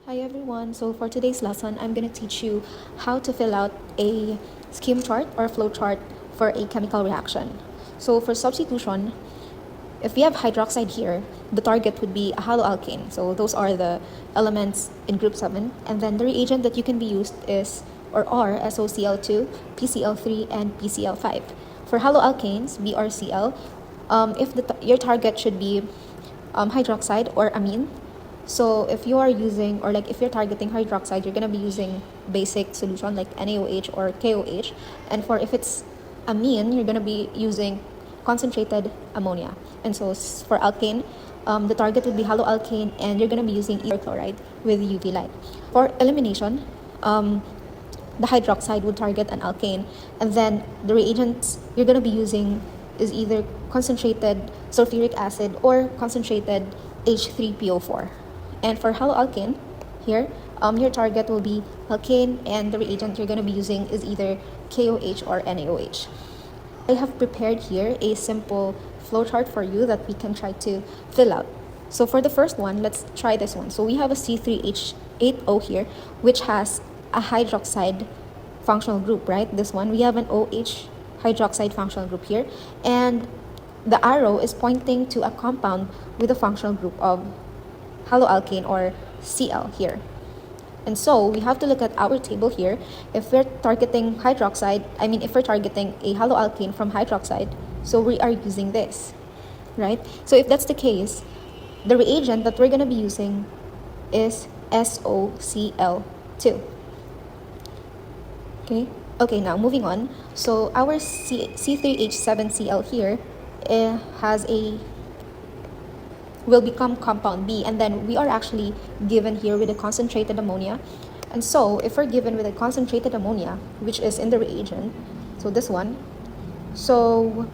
Hi everyone, so for today's lesson, I'm going to teach you how to fill out a scheme chart or flow chart for a chemical reaction. So for substitution, if we have hydroxide here, the target would be a haloalkane. So those are the elements in group 7. And then the reagent that you can be used is or are SOCl2, PCl3, and PCl5. For haloalkanes, BrCl, if your target should be hydroxide or amine. So if you are using, or like if you're targeting hydroxide, you're going to be using basic solution like NaOH or KOH. And for if it's amine, you're going to be using concentrated ammonia. And so for alkane, the target would be haloalkane, and you're going to be using ether chloride with UV light. For elimination, the hydroxide would target an alkane, and then the reagents you're going to be using is either concentrated sulfuric acid or concentrated H3PO4. And for haloalkane, here, your target will be alkane, and the reagent you're going to be using is either KOH or NaOH. I have prepared here a simple flowchart for you that we can try to fill out. So for the first one, let's try this one. So we have a C3H8O here, which has a hydroxide functional group, right? This one, we have an OH hydroxide functional group here, and the arrow is pointing to a compound with a functional group of haloalkane or Cl here. And so we have to look at our table here. If we're targeting hydroxide, if we're targeting a haloalkane from hydroxide, so we are using this, right? So if that's the case, the reagent that we're going to be using is SOCl2. Okay, now moving on. So our C3H7Cl here will become compound B, and then we are actually given here with a concentrated ammonia. And so if we're given with a concentrated ammonia, which is in the reagent, so this one, so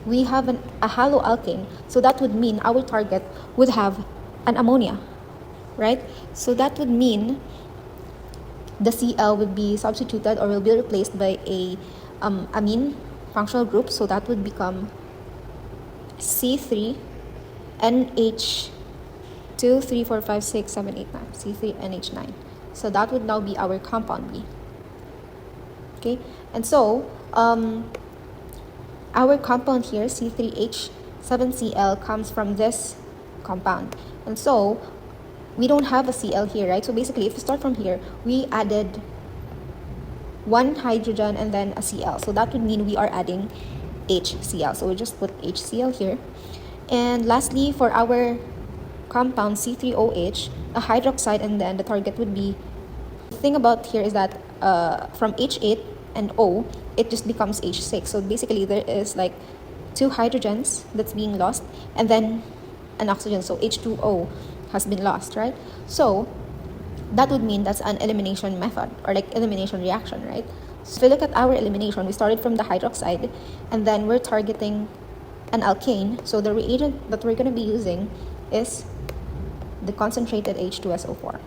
we have a haloalkane, so that would mean our target would have an ammonia, right? So that would mean the Cl would be substituted or will be replaced by a amine functional group, so that would become C3NH2 3 4 5 6 7 8 9 C3NH9. So that would now be our compound B. Okay, and so our compound here, C3H7Cl, comes from this compound, and so we don't have a Cl here, right? So basically, if we start from here, we added one hydrogen and then a Cl, so that would mean we are adding HCl. So we just put HCl here. And lastly, for our compound C3OH, a hydroxide, and then the target would be, the thing about here is that from H8 and O, it just becomes H6. So basically there is like two hydrogens that's being lost, and then an oxygen, so H2O has been lost, right? So that would mean that's an elimination method, or like elimination reaction, right? So if we look at our elimination, we started from the hydroxide, and then we're targeting an alkane. So the reagent that we're going to be using is the concentrated H2SO4.